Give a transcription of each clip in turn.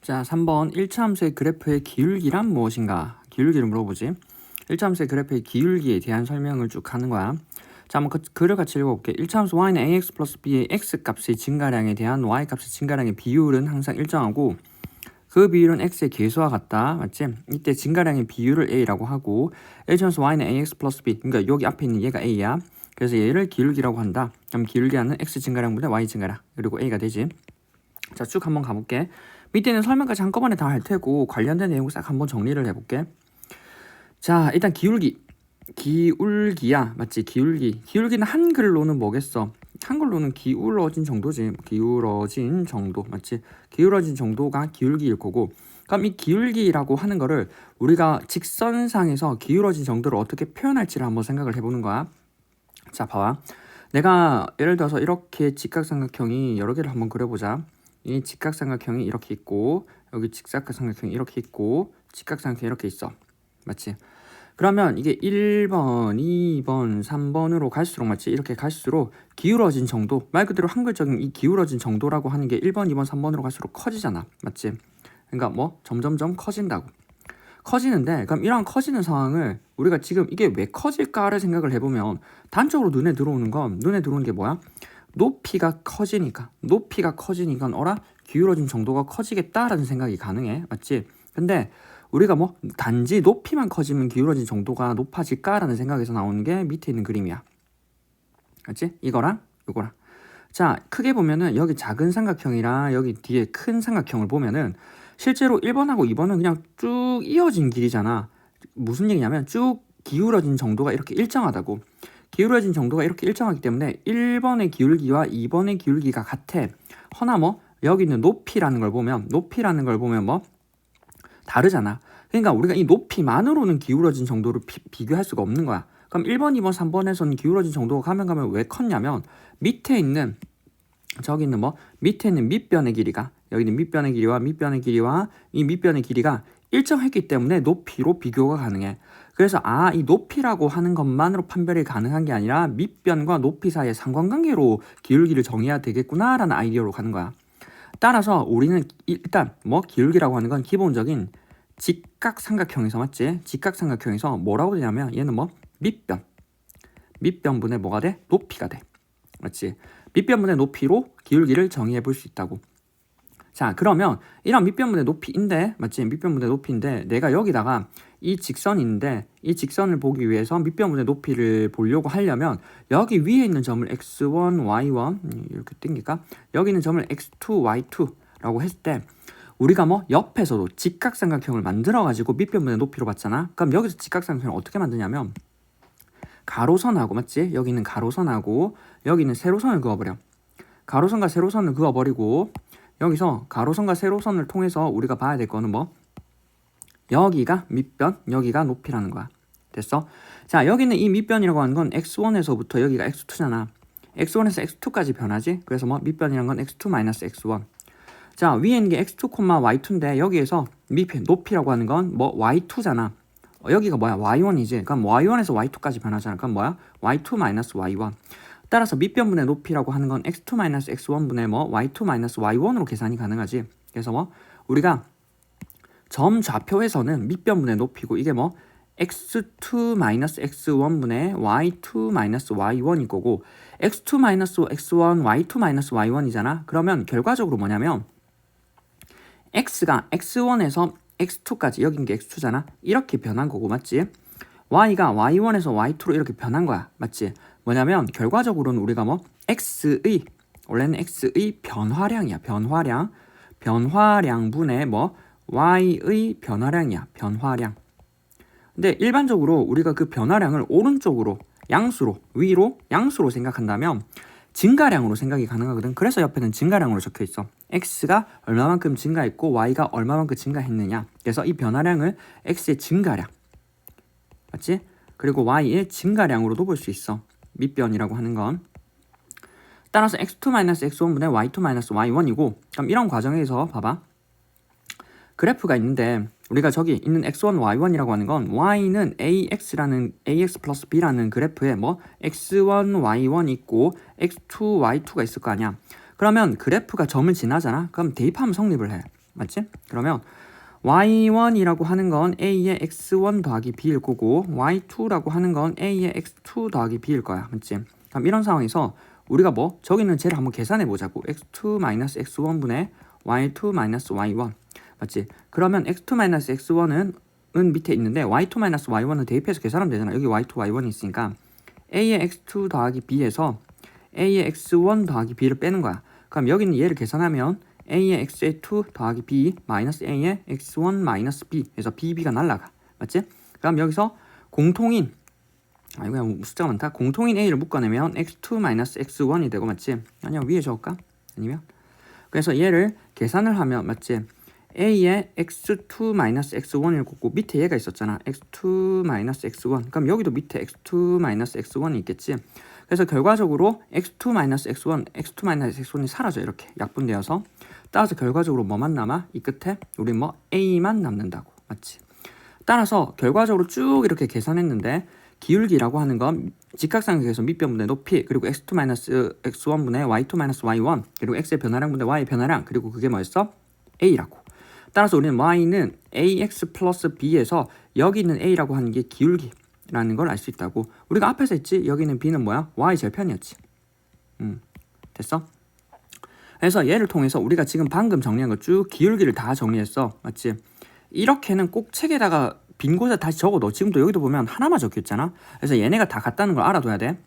자, 3번 1차 함수의 그래프의 기울기란 무엇인가? 기울기를 물어보지. 1차 함수의 그래프의 기울기에 대한 설명을 쭉 하는 거야. 자, 한번 글을 같이 읽어볼게. 1차 함수 y는 ax 플러스 b의 x값의 증가량에 대한 y값의 증가량의 비율은 항상 일정하고 그 비율은 x의 계수와 같다. 맞지? 이때 증가량의 비율을 a라고 하고 1차 함수 y는 ax 플러스 b, 그러니까 여기 앞에 있는 얘가 a야. 그래서 얘를 기울기라고 한다. 그럼 기울기하는 x 증가량분의 y 증가량, 그리고 a가 되지. 자, 쭉 한번 가볼게. 밑에는 설명까지 한꺼번에 다 할 테고 관련된 내용을 싹 한번 정리를 해볼게. 자, 일단 기울기야. 맞지? 기울기는 한글로는 뭐겠어? 한글로는 기울어진 정도지. 기울어진 정도. 맞지? 기울어진 정도가 기울기일 거고, 그럼 이 기울기라고 하는 거를 우리가 직선상에서 기울어진 정도를 어떻게 표현할지를 한번 생각을 해보는 거야. 자, 봐봐. 내가 예를 들어서 이렇게 직각삼각형이 여러 개를 한번 그려보자. 이 직각삼각형이 이렇게 있고, 여기 직사각삼각형이 이렇게 있고, 직각삼각형이 이렇게 있어. 맞지? 그러면 이게 1번, 2번, 3번으로 갈수록, 맞지? 이렇게 갈수록 기울어진 정도, 말 그대로 한글적인 이 기울어진 정도라고 하는 게 1번, 2번, 3번으로 갈수록 커지잖아. 맞지? 그러니까 뭐 점점점 커진다고. 커지는데, 그럼 이런 커지는 상황을 우리가 지금 이게 왜 커질까를 생각을 해보면 단적으로 눈에 들어오는 게 뭐야? 높이가 커지니까 어라? 기울어진 정도가 커지겠다라는 생각이 가능해. 맞지? 근데 우리가 뭐 단지 높이만 커지면 기울어진 정도가 높아질까라는 생각에서 나오는 게 밑에 있는 그림이야. 맞지? 이거랑 이거랑. 자, 크게 보면은 여기 작은 삼각형이랑 여기 뒤에 큰 삼각형을 보면은 실제로 1번하고 2번은 그냥 쭉 이어진 길이잖아. 무슨 얘기냐면 쭉 기울어진 정도가 이렇게 일정하다고. 기울어진 정도가 이렇게 일정하기 때문에 1번의 기울기와 2번의 기울기가 같아. 허나 뭐 여기 있는 높이라는 걸 보면 뭐 다르잖아. 그러니까 우리가 이 높이만으로는 기울어진 정도를 비교할 수가 없는 거야. 그럼 1번, 2번, 3번에서는 기울어진 정도가 가면 왜 컸냐면 밑에 있는 밑에 있는 밑변의 길이가, 여기 있는 밑변의 길이와 이 밑변의 길이가 일정했기 때문에 높이로 비교가 가능해. 그래서 이 높이라고 하는 것만으로 판별이 가능한 게 아니라 밑변과 높이 사이의 상관관계로 기울기를 정해야 되겠구나라는 아이디어로 가는 거야. 따라서 우리는 일단 기울기라고 하는 건 기본적인 직각삼각형에서, 맞지? 직각삼각형에서 뭐라고 되냐면 얘는 밑변분의 뭐가 돼? 높이가 돼. 맞지? 밑변분의 높이로 기울기를 정의해 볼 수 있다고. 자, 그러면 이런 밑변분의 높이인데, 맞지? 밑변분의 높이인데 내가 여기다가 이 직선인데 이 직선을 보기 위해서 밑변분의 높이를 보려고 하려면 여기 위에 있는 점을 x1, y1 이렇게 땡길까? 여기 있는 점을 x2, y2라고 했을 때 우리가 옆에서도 직각삼각형을 만들어가지고 밑변분의 높이로 봤잖아. 그럼 여기서 직각삼각형을 어떻게 만드냐면 가로선하고, 맞지? 여기 있는 가로선하고 여기 있는 세로선을 그어버려. 가로선과 세로선을 그어버리고 여기서 가로선과 세로선을 통해서 우리가 봐야 될 거는 여기가 밑변, 여기가 높이라는 거야. 됐어? 자, 여기는 이 밑변이라고 하는 건 x1에서부터 여기가 x2잖아. x1에서 x2까지 변하지? 그래서 밑변이라는 건 x2 x1. 자, 위에 있는 게 x2, y2인데 여기에서 밑변, 높이라고 하는 건 y2잖아. 여기가 뭐야? y1이지. 그럼 y1에서 y2까지 변하잖아. 그럼 뭐야? y2 y1. 따라서 밑변분의 높이라고 하는 건 x2 x1분의 y2 y1으로 계산이 가능하지. 그래서 우리가 점 좌표에서는 밑변분의 높이고 이게 x2 x1분의 y2 y1일 거고 x2 x1 y2 y1이잖아. 그러면 결과적으로 뭐냐면 x가 x1에서 x2까지, 여긴 게 x2잖아. 이렇게 변한 거고, 맞지? y가 y1에서 y2로 이렇게 변한 거야. 맞지? 뭐냐면 결과적으로는 우리가 원래는 x의 변화량이야. 변화량분의 y의 변화량이야. 변화량. 근데 일반적으로 우리가 그 변화량을 오른쪽으로 위로 양수로 생각한다면 증가량으로 생각이 가능하거든. 그래서 옆에는 증가량으로 적혀 있어. x가 얼마만큼 증가했고 y가 얼마만큼 증가했느냐. 그래서 이 변화량을 x의 증가량, 맞지? 그리고 y의 증가량으로도 볼 수 있어. 밑변이라고 하는 건. 따라서 x2 x1분의 y2 y1이고, 그럼 이런 과정에서 봐봐. 그래프가 있는데 우리가 저기 있는 x1, y1이라고 하는 건 y는 ax 플러스 b라는 그래프에 x1, y1 있고 x2, y2가 있을 거 아니야. 그러면 그래프가 점을 지나잖아. 그럼 대입하면 성립을 해. 맞지? 그러면 y1이라고 하는 건 a의 x1 더하기 b일 거고 y2라고 하는 건 a의 x2 더하기 b일 거야. 맞지? 그럼 이런 상황에서 우리가 뭐 저기는 쟤를 한번 계산해 보자고. x2 마이너스 x1분의 y2 마이너스 y1 맞지? 그러면 x2 마이너스 x1은 밑에 있는데 y2 마이너스 y1은 대입해서 계산하면 되잖아. 여기 y2 y1이 있으니까 a의 x2 더하기 b에서 a의 x1 더하기 b를 빼는 거야. 그럼 여기는 얘를 계산하면 a의 x2 더하기 b 마이너스 a의 x1 마이너스 b 그래서 bb가 날라가. 맞지? 그럼 여기서 공통인 이거 숫자가 많다. 공통인 a를 묶어내면 x2 마이너스 x1이 되고 맞지? 아니야 위에 적을까? 아니면 그래서 얘를 계산을 하면 맞지? a의 x2 마이너스 x1일 거고 밑에 얘가 있었잖아. x2 마이너스 x1 그럼 여기도 밑에 x2 마이너스 x1이 있겠지? 그래서 결과적으로 x2 마이너스 x1 x2 마이너스 x1이 사라져. 이렇게 약분되어서 따라서 결과적으로 뭐만 남아? 이 끝에 우리 뭐 a만 남는다고. 맞지? 따라서 결과적으로 쭉 이렇게 계산했는데 기울기라고 하는 건 직각삼각형에서 밑변분의 높이 그리고 x2 마이너스 x1분의 y2 마이너스 y1 그리고 x의 변화량분의 y의 변화량 그리고 그게 뭐였어? a라고. 따라서 우리는 y는 ax 플러스 b에서 여기 있는 a라고 하는 게 기울기라는 걸 알 수 있다고. 우리가 앞에서 했지? 여기 있는 b는 뭐야? y 절편이었지. 됐어? 그래서 얘를 통해서 우리가 지금 방금 정리한 거 쭉 기울기를 다 정리했어. 맞지? 이렇게는 꼭 책에다가 빈 곳에 다시 적어둬. 지금도 여기도 보면 하나만 적혀있잖아. 그래서 얘네가 다 같다는 걸 알아둬야 돼.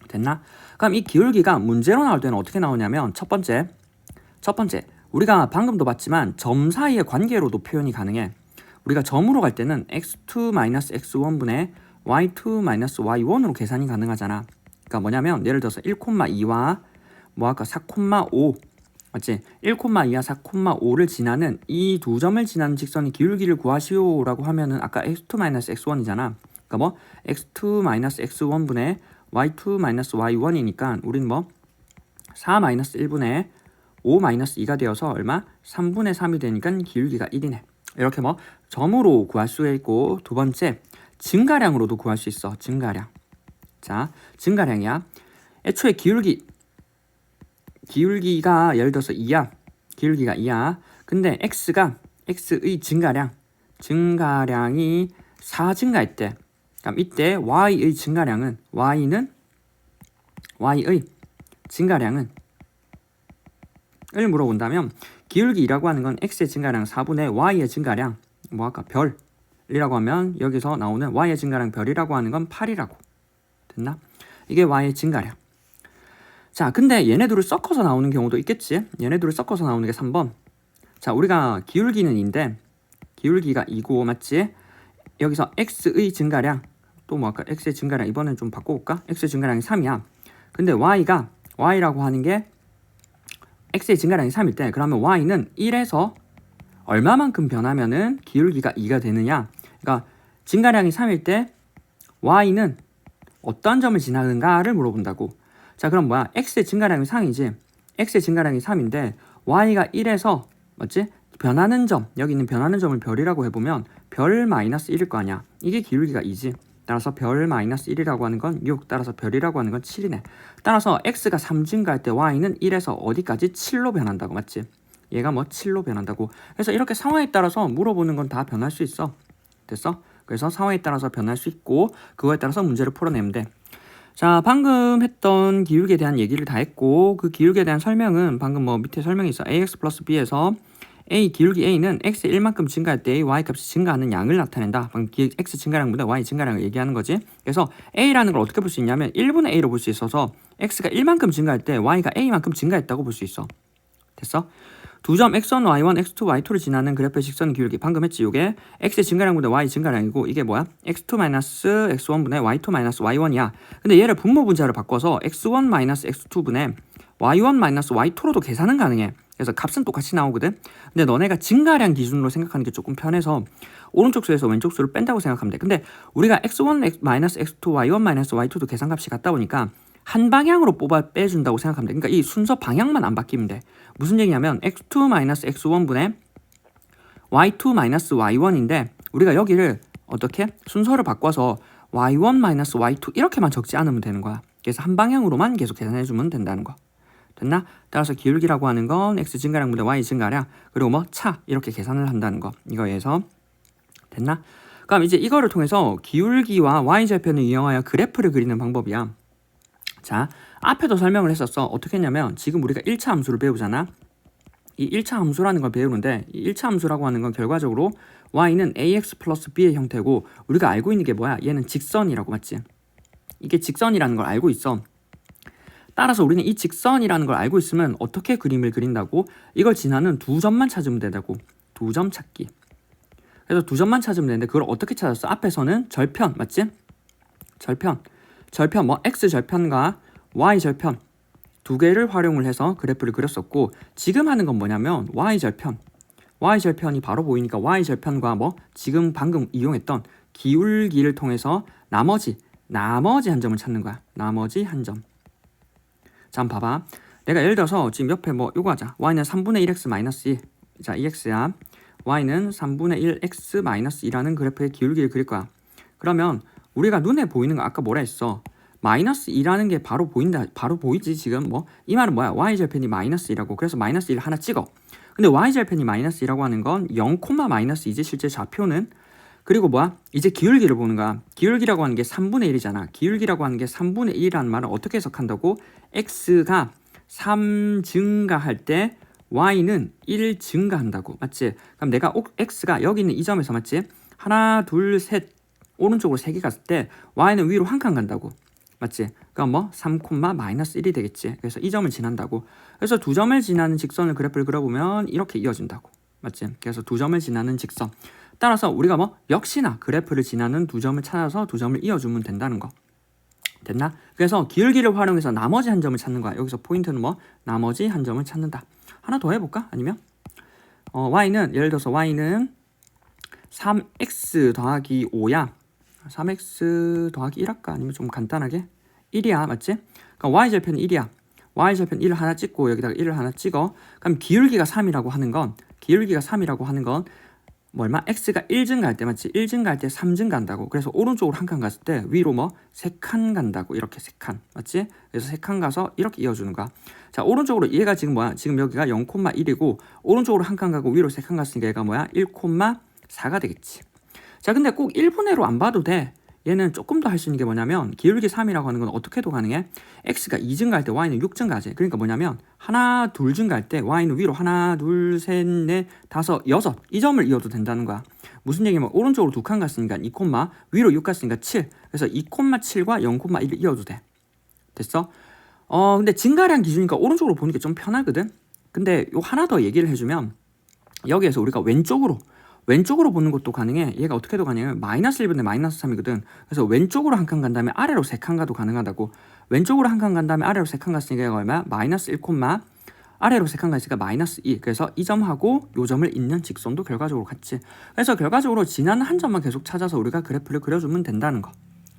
됐나? 그럼 이 기울기가 문제로 나올 때는 어떻게 나오냐면 첫 번째 우리가 방금도 봤지만 점 사이의 관계로도 표현이 가능해. 우리가 점으로 갈 때는 x2-x1분의 y2-y1으로 계산이 가능하잖아. 그러니까 뭐냐면 예를 들어서 1,2와 뭐 아까 4,5 맞지? 1,2와 4,5를 지나는 이 두 점을 지나는 직선의 기울기를 구하시오라고 하면은 아까 x2-x1이잖아. 그러니까 뭐 x2-x1분의 y2-y1이니까 우린 뭐 4-1분의 5-2가 되어서 얼마? 3분의 3이 되니까 기울기가 1이네. 이렇게 뭐 점으로 구할 수 있고 두 번째 증가량으로도 구할 수 있어. 증가량. 자, 증가량이야. 애초에 기울기가 예를 들어서 2야. 기울기가 2야. 근데 x의 증가량이 4 증가했대. 그럼 이때 y의 증가량은 y의 증가량은 을 물어본다면 기울기라고 하는 건 x의 증가량 4분의 y의 증가량 뭐 아까 별이라고 하면 여기서 나오는 y의 증가량 별이라고 하는 건 8이라고. 됐나? 이게 y의 증가량. 자, 근데 얘네들을 섞어서 나오는 경우도 있겠지. 얘네들을 섞어서 나오는 게 3번. 자, 우리가 기울기는 2인데 기울기가 2고 맞지? 여기서 x의 증가량 또 뭐 아까 x의 증가량 이번엔 좀 바꿔볼까? x의 증가량이 3이야. 근데 y라고 하는 게 x의 증가량이 3일 때 그러면 y는 1에서 얼마만큼 변하면은 기울기가 2가 되느냐? 그러니까 증가량이 3일 때 y는 어떤 점을 지나는가를 물어본다고. 자, 그럼 뭐야? x의 증가량이 3이지. x의 증가량이 3인데 y가 1에서 맞지? 변하는 점, 여기 있는 변하는 점을 별이라고 해보면 별 마이너스 1일 거 아니야. 이게 기울기가 2지. 따라서 별 마이너스 1이라고 하는 건 6, 따라서 별이라고 하는 건 7이네. 따라서 x가 3 증가할 때 y는 1에서 어디까지? 7로 변한다고. 맞지? 얘가 뭐 7로 변한다고. 그래서 이렇게 상황에 따라서 물어보는 건 다 변할 수 있어. 됐어? 그래서 상황에 따라서 변할 수 있고 그거에 따라서 문제를 풀어내면 돼. 자, 방금 했던 기울기에 대한 얘기를 다 했고 그 기울기에 대한 설명은 방금 뭐 밑에 설명이 있어. ax 플러스 b에서 기울기 a는 x의 1만큼 증가할 때 y값이 증가하는 양을 나타낸다. 방금 x 증가량보다 y 증가량을 얘기하는 거지. 그래서 a라는 걸 어떻게 볼 수 있냐면 1분의 a로 볼 수 있어서 x가 1만큼 증가할 때 y가 a만큼 증가했다고 볼 수 있어. 됐어? 두 점 x1, y1, x2, y2를 지나는 그래프의 직선 기울기 방금 했지. 이게 x의 증가량보다 y 증가량이고 이게 뭐야? x2 x1분의 y2 y1이야. 근데 얘를 분모 분자로 바꿔서 x1 x2분의 y1 y2로도 계산은 가능해. 그래서 값은 똑같이 나오거든. 근데 너네가 증가량 기준으로 생각하는 게 조금 편해서 오른쪽 수에서 왼쪽 수를 뺀다고 생각하면 돼. 근데 우리가 x1 x2 y1 y2도 계산값이 같다 보니까 한 방향으로 빼준다고 생각하면 돼. 그러니까 이 순서 방향만 안 바뀌면 돼. 무슨 얘기냐면 x2 x1분의 y2 y1인데 우리가 여기를 어떻게? 순서를 바꿔서 y1 y2 이렇게만 적지 않으면 되는 거야. 그래서 한 방향으로만 계속 계산해주면 된다는 거. 됐나? 따라서 기울기라고 하는 건 x 증가량분의 y 증가량 그리고 뭐 차 이렇게 계산을 한다는 거. 이거에서 됐나? 그럼 이제 이거를 통해서 기울기와 y절편을 이용하여 그래프를 그리는 방법이야. 자, 앞에도 설명을 했었어. 어떻게 했냐면 지금 우리가 1차 함수를 배우잖아. 이 1차 함수라는 걸 배우는데 이 1차 함수라고 하는 건 결과적으로 y는 ax 플러스 b의 형태고 우리가 알고 있는 게 뭐야? 얘는 직선이라고 맞지? 이게 직선이라는 걸 알고 있어. 따라서 우리는 이 직선이라는 걸 알고 있으면 어떻게 그림을 그린다고? 이걸 지나는 두 점만 찾으면 된다고. 두 점 찾기. 그래서 두 점만 찾으면 되는데 그걸 어떻게 찾았어? 앞에서는 절편 맞지? 절편 뭐 x절편과 y절편 두 개를 활용을 해서 그래프를 그렸었고 지금 하는 건 뭐냐면 y절편이 바로 보이니까 y절편과 뭐 지금 방금 이용했던 기울기를 통해서 나머지 한 점을 찾는 거야. 나머지 한 점. 자, 한번 봐봐. 내가 예를 들어서 지금 옆에 뭐 요거 하자. y는 3분의 1x 마이너스 2. 자, 이 x야. y는 3분의 1x 마이너스 2라는 그래프의 기울기를 그릴 거야. 그러면 우리가 눈에 보이는 거 아까 뭐라 했어? 마이너스 2라는 게 바로 보인다. 바로 보이지 지금 뭐. 이 말은 뭐야? y절편이 마이너스 2라고. 그래서 마이너스 1을 하나 찍어. 근데 y절편이 마이너스 2라고 하는 건 0, 마이너스 2지 실제 좌표는. 그리고 뭐야? 이제 기울기를 보는 거야. 기울기라고 하는 게 3분의 1이잖아. 기울기라고 하는 게 3분의 1이라는 말은 어떻게 해석한다고? x가 3 증가할 때 y는 1 증가한다고. 맞지? 그럼 내가 x가 여기 있는 이 점에서 맞지? 하나, 둘, 셋 오른쪽으로 3개 갔을 때 y는 위로 한 칸 간다고. 맞지? 그럼 뭐 3, 마이너스 1이 되겠지. 그래서 이 점을 지난다고. 그래서 두 점을 지나는 직선을 그래프를 그려보면 이렇게 이어진다고. 맞지? 그래서 두 점을 지나는 직선. 따라서 우리가 뭐 역시나 그래프를 지나는 두 점을 찾아서 두 점을 이어주면 된다는 거. 됐나? 그래서 기울기를 활용해서 나머지 한 점을 찾는 거야. 여기서 포인트는 뭐 나머지 한 점을 찾는다. 하나 더 해볼까? 아니면 y는 예를 들어서 y는 3x 더하기 5야. 3x 더하기 1 할까? 아니면 좀 간단하게 1이야. 맞지? 그럼 y절편이 1이야. y절편 1을 하나 찍고 여기다가 1을 하나 찍어. 그럼 기울기가 3이라고 하는 건 뭐 얼마? x가 1 증가할 때 맞지? 1 증가할 때 3 증가한다고. 그래서 오른쪽으로 한 칸 갔을 때 위로 뭐 3칸 간다고. 이렇게 3칸. 맞지? 그래서 3칸 가서 이렇게 이어주는 거야. 자, 오른쪽으로 얘가 지금 뭐야? 지금 여기가 0,1이고 오른쪽으로 한 칸 가고 위로 3칸 갔으니까 얘가 뭐야? 1,4가 되겠지. 자, 근데 꼭 1분의로 안 봐도 돼. 얘는 조금 더 할 수 있는 게 뭐냐면 기울기 3이라고 하는 건 어떻게도 가능해? x가 2 증가할 때 y는 6 증가하지. 그러니까 뭐냐면 하나, 둘 증가할 때 y는 위로 하나, 둘, 셋, 넷, 다섯, 여섯 이 점을 이어도 된다는 거야. 무슨 얘기냐면 오른쪽으로 2칸 갔으니까 2, 위로 6 갔으니까 7. 그래서 2,7과 0,1을 이어도 돼. 됐어? 근데 증가량 기준이니까 오른쪽으로 보는 게 좀 편하거든. 근데 요 하나 더 얘기를 해주면 여기에서 우리가 왼쪽으로 보는 것도 가능해. 얘가 어떻게도 가능해. 마이너스 1분의 마이너스 3이거든. 그래서 왼쪽으로 한 칸 간 다음에 아래로 3칸 가도 가능하다고. 왼쪽으로 한 칸 간 다음에 아래로 3칸 갔으니까 얘가 얼마야? 마이너스 1, 아래로 3칸 갔으니까 마이너스 2. 그래서 이 점하고 요 점을 잇는 직선도 결과적으로 같지. 그래서 결과적으로 지나는 한 점만 계속 찾아서 우리가 그래프를 그려주면 된다는 거.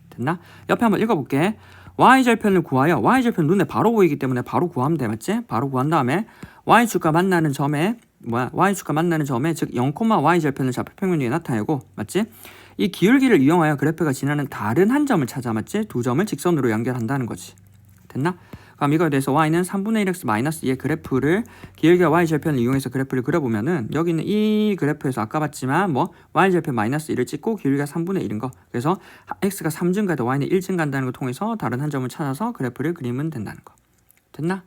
됐나? 옆에 한번 읽어볼게. y절편을 구하여 y절편 눈에 바로 보이기 때문에 바로 구하면 돼. 맞지? 바로 구한 다음에 y축과 만나는 점에 y축과 만나는 점에 즉 0, y절편을 좌표평면위에 나타내고 맞지? 이 기울기를 이용하여 그래프가 지나는 다른 한 점을 찾아 맞지? 두 점을 직선으로 연결한다는 거지. 됐나? 그럼 이거에 대해서 y는 3분의 1x 마이너스 2의 그래프를 기울기와 y절편을 이용해서 그래프를 그려보면은 여기 있는 이 그래프에서 아까 봤지만 뭐 y절편 마이너스 1을 찍고 기울기가 3분의 1인 거. 그래서 x가 3 증가해도 y는 1 증가한다는 걸 통해서 다른 한 점을 찾아서 그래프를 그리면 된다는 거. 됐나?